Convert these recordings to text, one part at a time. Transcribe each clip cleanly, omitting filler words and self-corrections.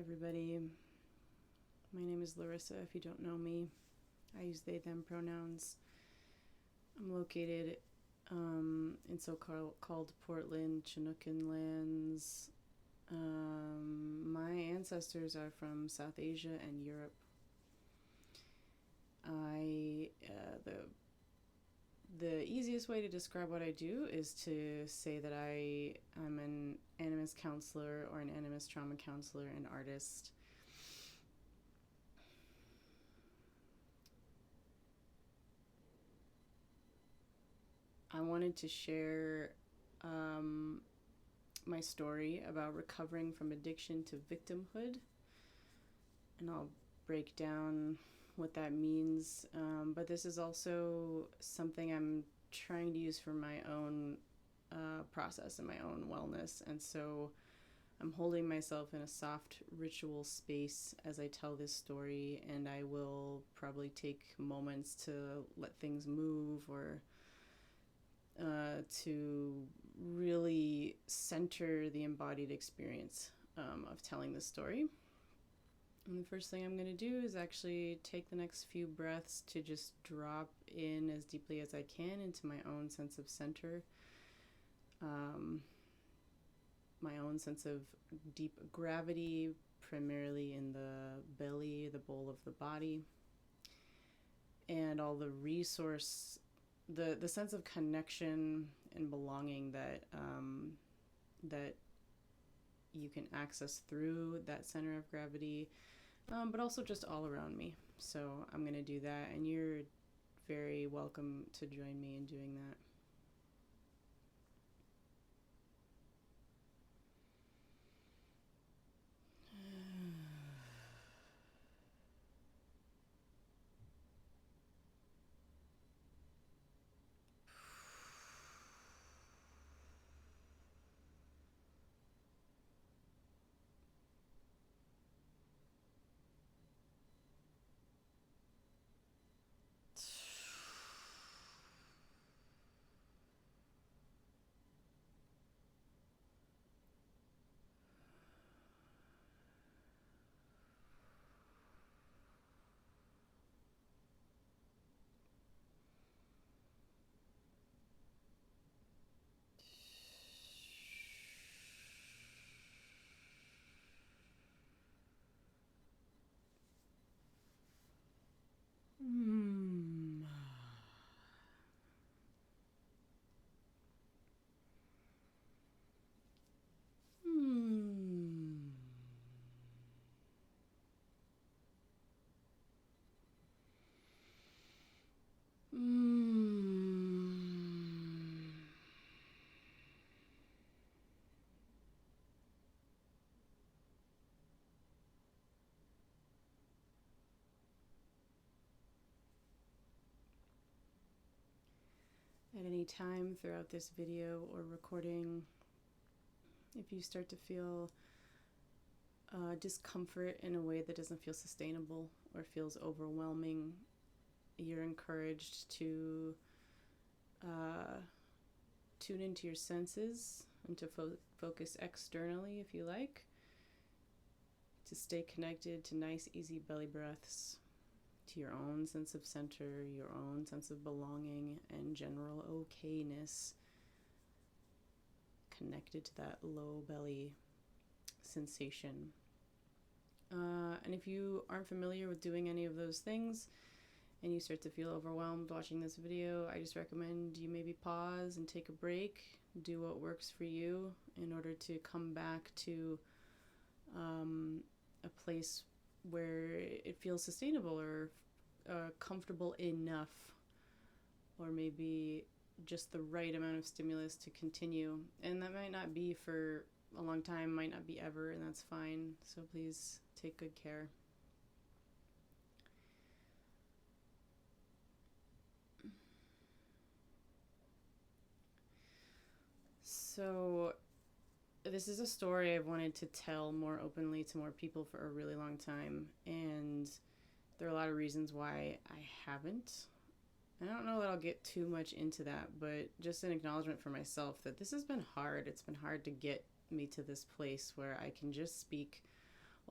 everybody. My name is Larissa, if you don't know me. I use they, them pronouns. I'm located in so-called Portland, Chinookan lands. My ancestors are from South Asia and Europe. The easiest way to describe what I do is to say that I'm an animist counselor or an animist trauma counselor and artist. I wanted to share my story about recovering from addiction to victimhood, and I'll break down what that means, but this is also something I'm trying to use for my own process and my own wellness, and so I'm holding myself in a soft ritual space as I tell this story, and I will probably take moments to let things move or to really center the embodied experience of telling the story. And the first thing I'm going to do is actually take the next few breaths to just drop in as deeply as I can into my own sense of center, my own sense of deep gravity, primarily in the belly, the bowl of the body, and all the resource, the sense of connection and belonging that you can access through that center of gravity, but also just all around me. So I'm going to do that, and you're very welcome to join me in doing that. At any time throughout this video or recording, if you start to feel discomfort in a way that doesn't feel sustainable or feels overwhelming, you're encouraged to tune into your senses and to focus externally, if you like, to stay connected to nice, easy belly breaths, to your own sense of center, your own sense of belonging and general okayness, connected to that low belly sensation. And if you aren't familiar with doing any of those things and you start to feel overwhelmed watching this video, I just recommend you maybe pause and take a break, do what works for you in order to come back to a place where it feels sustainable or comfortable enough, or maybe just the right amount of stimulus to continue. And that might not be for a long time, might not be ever, and that's fine. So please take good care. So this is a story I've wanted to tell more openly to more people for a really long time, and there are a lot of reasons why I haven't. I don't know that I'll get too much into that, but just an acknowledgement for myself that this has been hard. It's been hard to get me to this place where I can just speak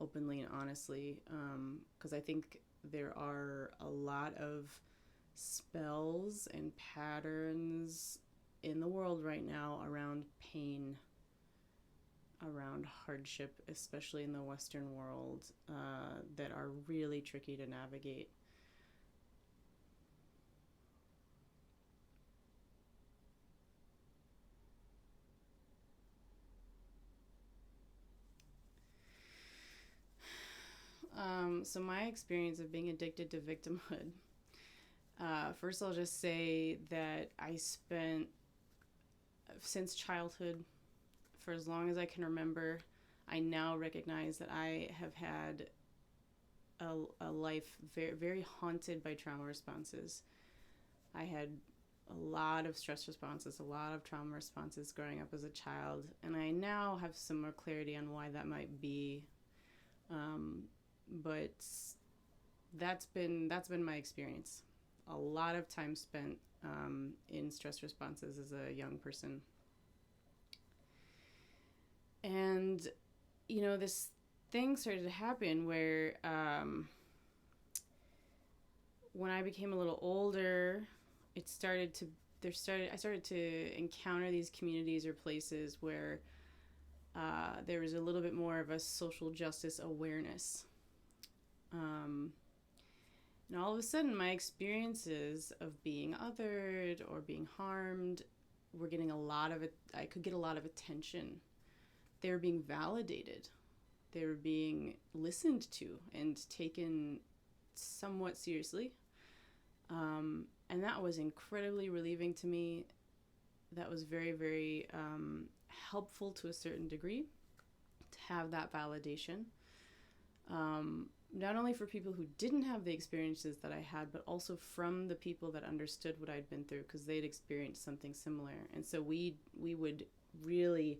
openly and honestly, because I think there are a lot of spells and patterns in the world right now around pain, around hardship, especially in the Western world, that are really tricky to navigate. So my experience of being addicted to victimhood. First, I'll just say that I spent, since childhood, for as long as I can remember, I now recognize that I have had a life very, very haunted by trauma responses. I had a lot of stress responses, a lot of trauma responses growing up as a child, and I now have some more clarity on why that might be. But that's been my experience. A lot of time spent in stress responses as a young person. And, this thing started to happen where when I became a little older, I started to encounter these communities or places where there was a little bit more of a social justice awareness. And all of a sudden, my experiences of being othered or being harmed were getting I could get a lot of attention. They were being validated. They were being listened to and taken somewhat seriously. And that was incredibly relieving to me. That was very, very helpful to a certain degree to have that validation. Not only for people who didn't have the experiences that I had, but also from the people that understood what I'd been through, because they'd experienced something similar. And so we would really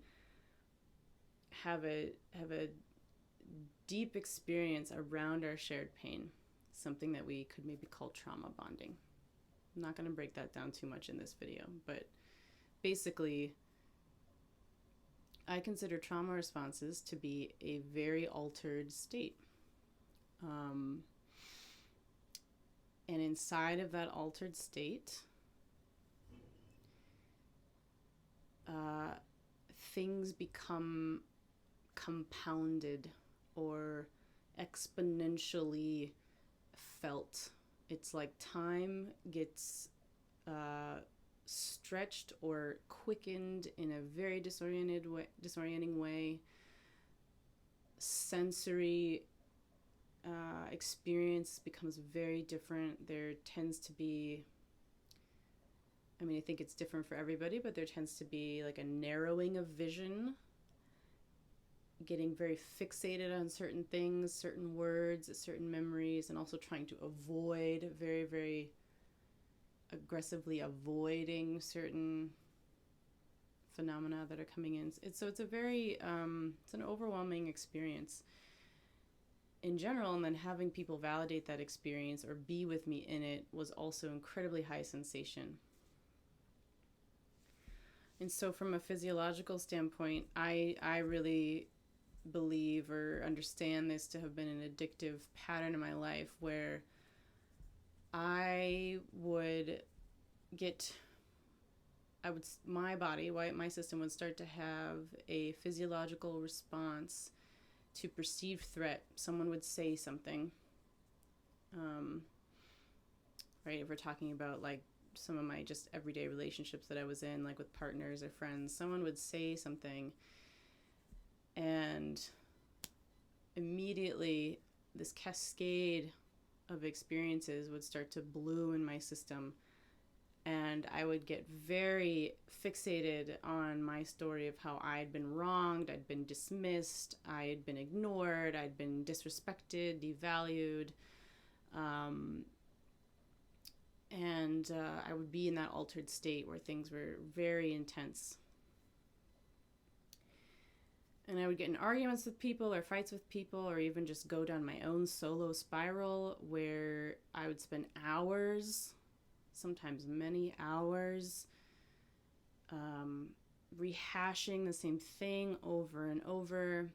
have a deep experience around our shared pain, something that we could maybe call trauma bonding. I'm not going to break that down too much in this video, but basically, I consider trauma responses to be a very altered state. And inside of that altered state, things become compounded or exponentially felt. It's like time gets stretched or quickened in a very disorienting way. Sensory experience becomes very different. There tends to be, I think it's different for everybody, but there tends to be like a narrowing of vision, getting very fixated on certain things, certain words, certain memories, and also trying to avoid, very, very aggressively avoiding certain phenomena that are coming in. It's a very, it's an overwhelming experience in general, and then having people validate that experience or be with me in it was also incredibly high sensation. And so from a physiological standpoint, I really believe or understand this to have been an addictive pattern in my life where my system would start to have a physiological response to perceived threat. Someone would say something, right? If we're talking about like some of my just everyday relationships that I was in, like with partners or friends, someone would say something, and immediately this cascade of experiences would start to bloom in my system, and I would get very fixated on my story of how I'd been wronged, I'd been dismissed, I'd been ignored, I'd been disrespected, devalued, and I would be in that altered state where things were very intense. And I would get in arguments with people or fights with people, or even just go down my own solo spiral where I would spend hours, sometimes many hours, rehashing the same thing over and over.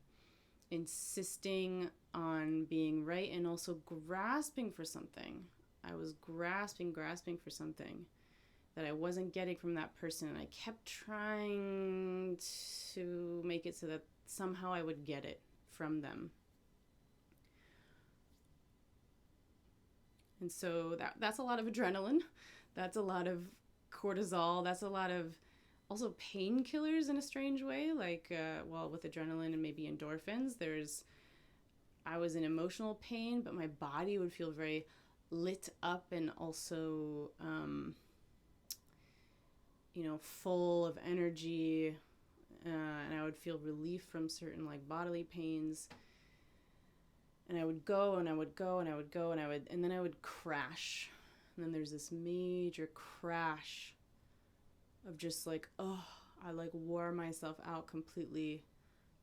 insisting on being right and also grasping for something. I was grasping for something that I wasn't getting from that person. And I kept trying to make it so that somehow I would get it from them. And so that's a lot of adrenaline. That's a lot of cortisol. That's a lot of also painkillers in a strange way. Like, with adrenaline and maybe endorphins, I was in emotional pain, but my body would feel very lit up and also, full of energy. And I would feel relief from certain like bodily pains. And I would go and I would go and I would go and then I would crash. And then there's this major crash of just like, I like wore myself out completely.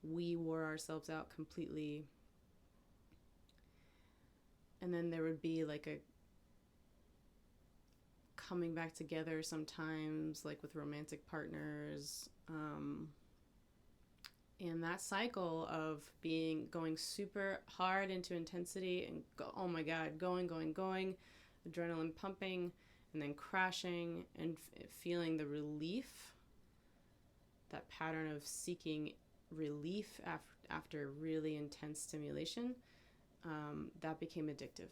We wore ourselves out completely. And then there would be like a coming back together sometimes, like with romantic partners. And that cycle of going super hard into intensity and oh my God, going, adrenaline pumping, and then crashing and feeling the relief, that pattern of seeking relief after really intense stimulation, that became addictive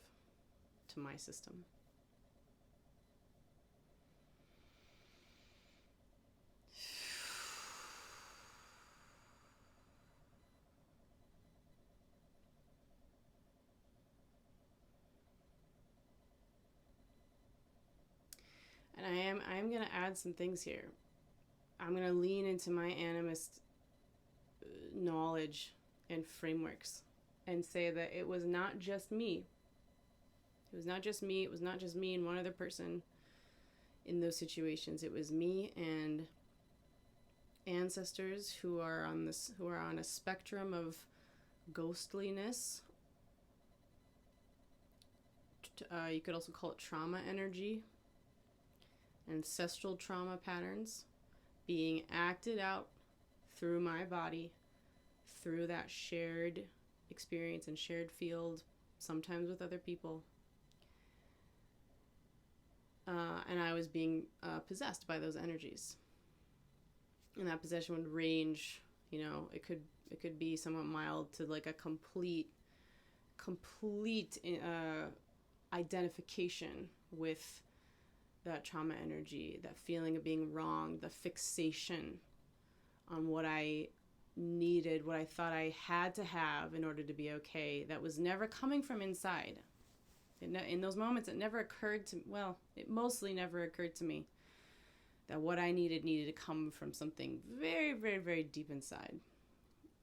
to my system. And I'm going to add some things here. I'm going to lean into my animist knowledge and frameworks and say that it was not just me. It was not just me. It was not just me and one other person in those situations. It was me and ancestors who are on a spectrum of ghostliness. You could also call it trauma energy. Ancestral trauma patterns being acted out through my body, through that shared experience and shared field, sometimes with other people. And I was being possessed by those energies. And that possession would range, it could be somewhat mild to like a complete identification with that trauma energy, that feeling of being wrong, the fixation on what I needed, what I thought I had to have in order to be okay, that was never coming from inside. In those moments, it mostly never occurred to me that what I needed to come from something very, very, very deep inside.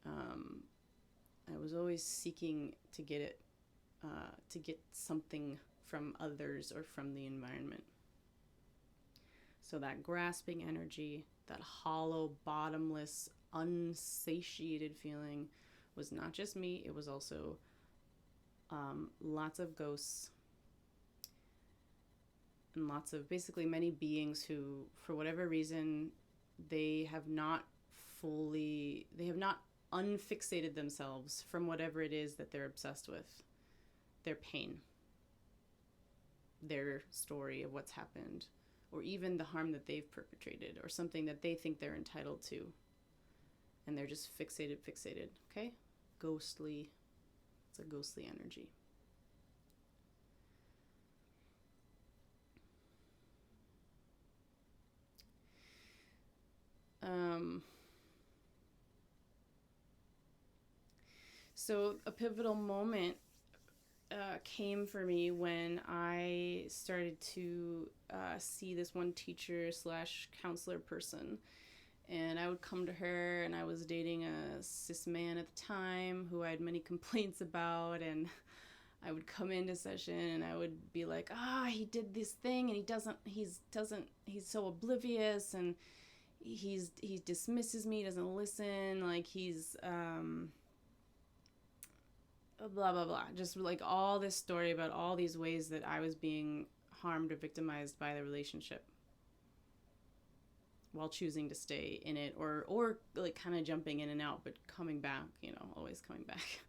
I was always seeking to get it, to get something from others or from the environment. So that grasping energy, that hollow, bottomless, unsatiated feeling was not just me. It was also lots of ghosts and basically many beings who, for whatever reason, they have not unfixated themselves from whatever it is that they're obsessed with. Their pain, their story of what's happened, or even the harm that they've perpetrated, or something that they think they're entitled to. And they're just fixated, okay? Ghostly. It's a ghostly energy. So a pivotal moment came for me when I started to see this one teacher / counselor person. And I would come to her, and I was dating a cis man at the time who I had many complaints about, and I would come into session and I would be like, he did this thing and he's so oblivious, and he dismisses me, doesn't listen, like he's blah blah blah, just like all this story about all these ways that I was being harmed or victimized by the relationship while choosing to stay in it, or like kind of jumping in and out, but coming back, always coming back.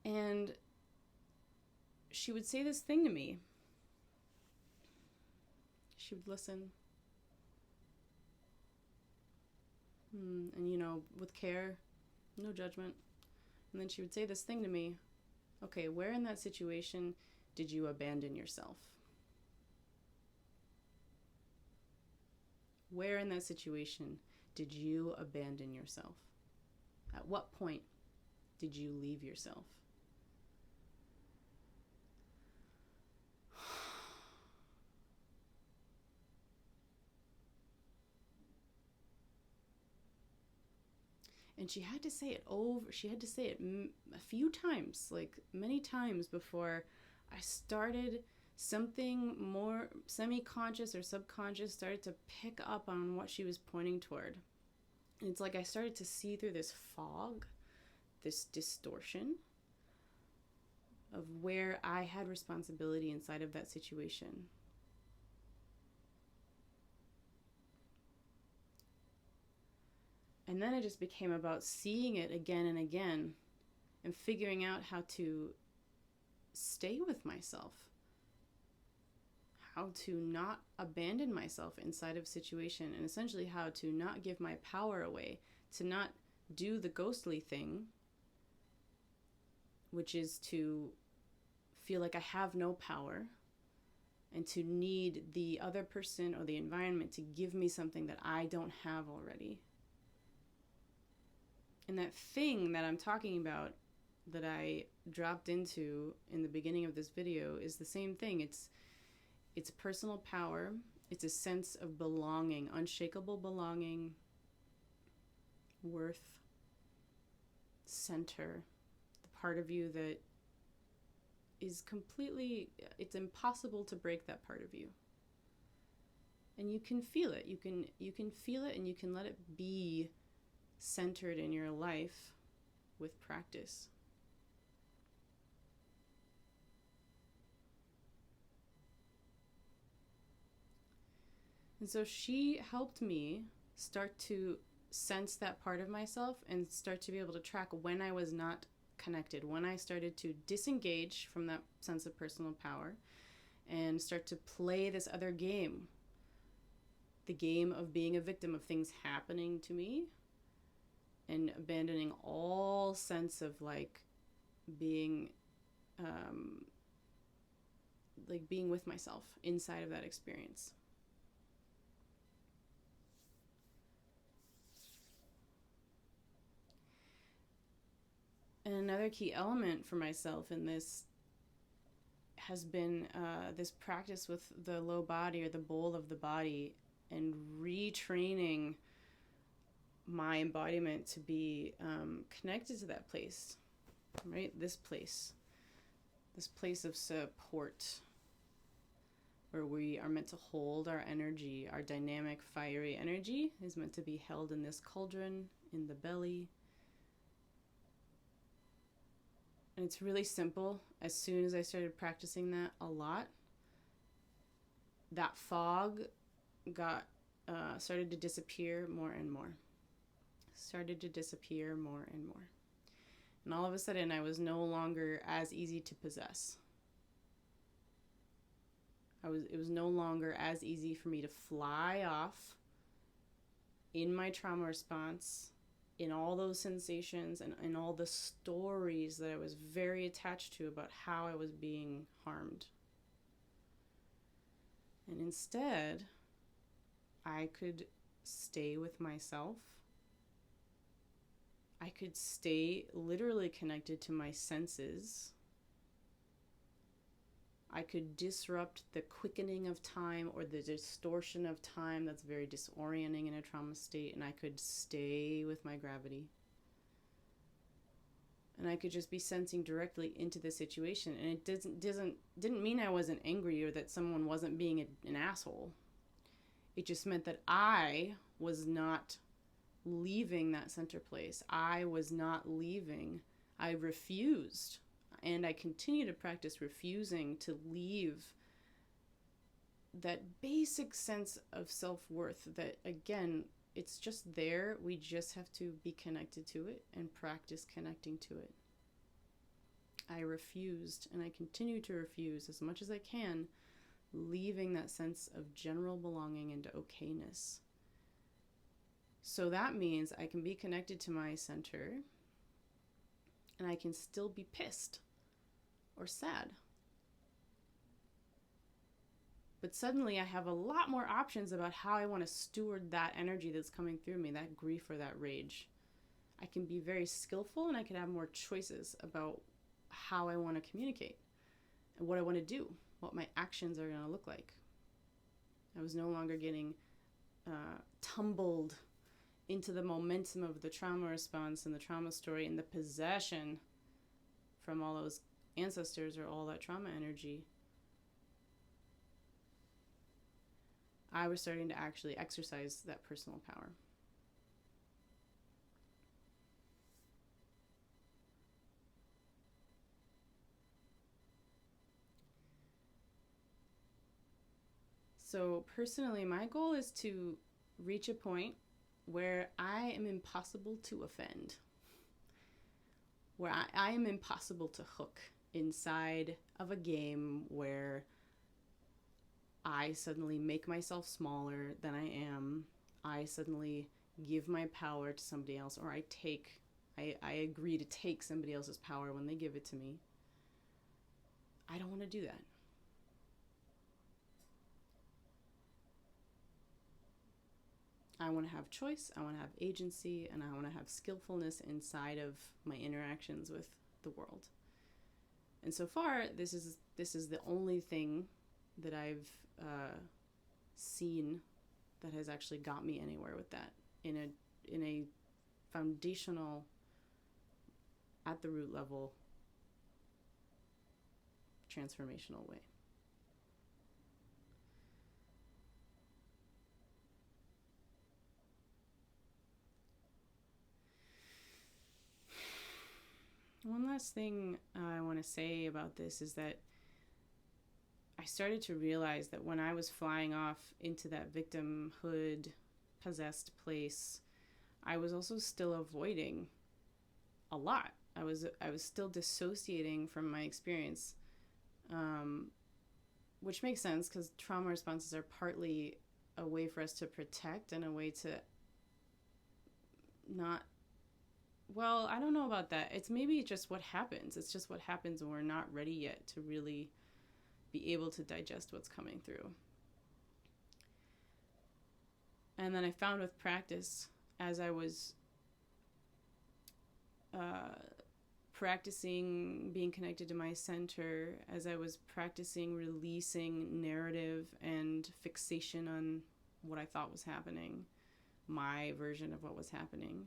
And she would say this thing to me. She would listen. And, with care, no judgment. And then she would say this thing to me. Okay, where in that situation did you abandon yourself? Where in that situation did you abandon yourself? At what point did you leave yourself? And she had to say it a few times, like many times, before I started, something more semi-conscious or subconscious started to pick up on what she was pointing toward. And it's like I started to see through this fog, this distortion of where I had responsibility inside of that situation. And then it just became about seeing it again and again and figuring out how to stay with myself, how to not abandon myself inside of situation, and essentially how to not give my power away, to not do the ghostly thing, which is to feel like I have no power and to need the other person or the environment to give me something that I don't have already. And that thing that I'm talking about that I dropped into in the beginning of this video is the same thing. It's personal power. It's a sense of belonging, unshakable belonging, worth, center, the part of you that is completely, it's impossible to break that part of you. And you can feel it. You can feel it, and you can let it be centered in your life with practice. And so she helped me start to sense that part of myself and start to be able to track when I was not connected, when I started to disengage from that sense of personal power and start to play this other game, the game of being a victim of things happening to me, and abandoning all sense of being being with myself inside of that experience. And another key element for myself in this has been this practice with the low body, or the bowl of the body, and retraining my embodiment to be connected to that place, right? This place of support, where we are meant to hold our energy. Our dynamic, fiery energy is meant to be held in this cauldron, in the belly. And it's really simple. As soon as I started practicing that a lot, that fog started to disappear more and more. And all of a sudden, I was no longer as easy to possess. It was no longer as easy for me to fly off in my trauma response, in all those sensations and in all the stories that I was very attached to about how I was being harmed. And instead, I could stay with myself. I could stay literally connected to my senses. I could disrupt the quickening of time or the distortion of time that's very disorienting in a trauma state, and I could stay with my gravity. And I could just be sensing directly into the situation. And it didn't mean I wasn't angry or that someone wasn't being an asshole. It just meant that I was not leaving that center place. I was not leaving. I refused. And I continue to practice refusing to leave that basic sense of self-worth that, again, it's just there. We just have to be connected to it and practice connecting to it. I refused, and I continue to refuse as much as I can, leaving that sense of general belonging and okayness. So that means I can be connected to my center, and I can still be pissed or sad. But suddenly I have a lot more options about how I want to steward that energy that's coming through me, that grief or that rage. I can be very skillful, and I can have more choices about how I want to communicate and what I want to do, what my actions are going to look like. I was no longer getting tumbled into the momentum of the trauma response and the trauma story and the possession from all those ancestors or all that trauma energy. I was starting to actually exercise that personal power. So personally, my goal is to reach a point where I am impossible to offend, where I am impossible to hook inside of a game where I suddenly make myself smaller than I am. I suddenly give my power to somebody else, or I agree to take somebody else's power when they give it to me. I don't want to do that. I want to have choice, I want to have agency, and I want to have skillfulness inside of my interactions with the world. And so far, this is the only thing that I've seen that has actually got me anywhere with that in a foundational, at the root level, transformational way. One last thing I want to say about this is that I started to realize that when I was flying off into that victimhood possessed place, I was also still avoiding a lot. I was still dissociating from my experience, which makes sense because trauma responses are partly a way for us to protect and a way to not, well, I don't know about that. It's maybe just what happens. It's just what happens when we're not ready yet to really be able to digest what's coming through. And then I found with practice, as I was practicing being connected to my center, as I was practicing releasing narrative and fixation on what I thought was happening, my version of what was happening,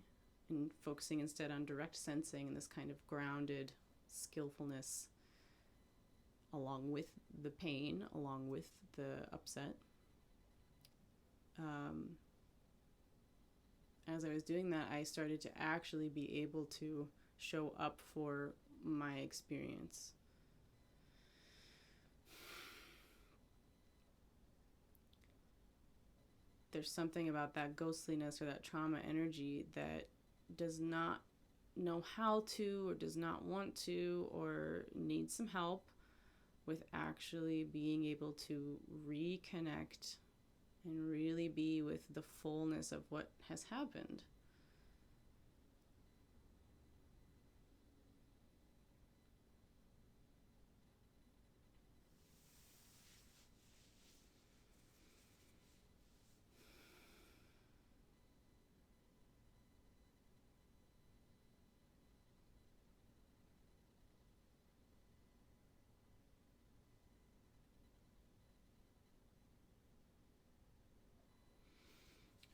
and focusing instead on direct sensing and this kind of grounded skillfulness along with the pain, along with the upset. As I was doing that, I started to actually be able to show up for my experience. There's something about that ghostliness or that trauma energy that does not know how to, or does not want to, or needs some help with actually being able to reconnect and really be with the fullness of what has happened.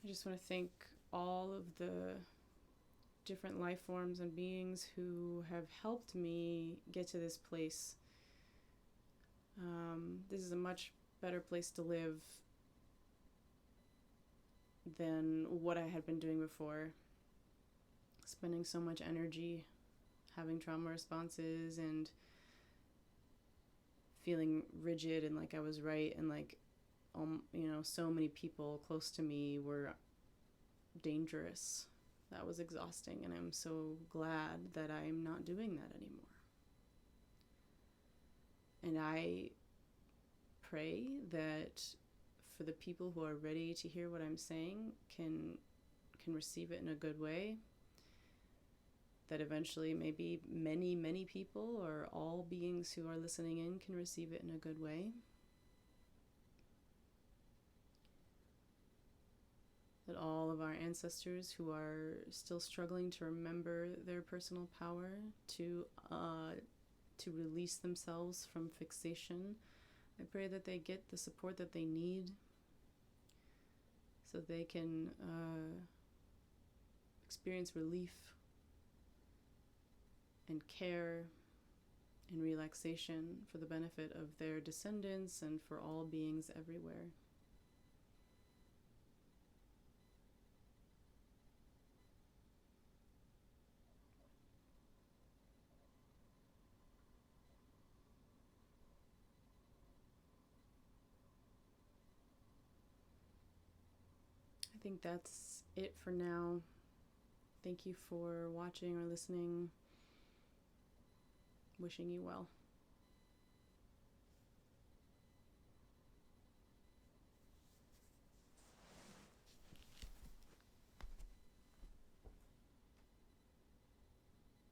I just want to thank all of the different life forms and beings who have helped me get to this place. This is a much better place to live than what I had been doing before. Spending so much energy having trauma responses and feeling rigid and like I was right and like so many people close to me were dangerous. That was exhausting, and I'm so glad that I'm not doing that anymore. And I pray that for the people who are ready to hear what I'm saying can receive it in a good way, that eventually maybe many people or all beings who are listening in can receive it in a good way. That all of our ancestors who are still struggling to remember their personal power, to release themselves from fixation, I pray that they get the support that they need so they can experience relief and care and relaxation for the benefit of their descendants and for all beings everywhere. I think that's it for now. Thank you for watching or listening. Wishing you well.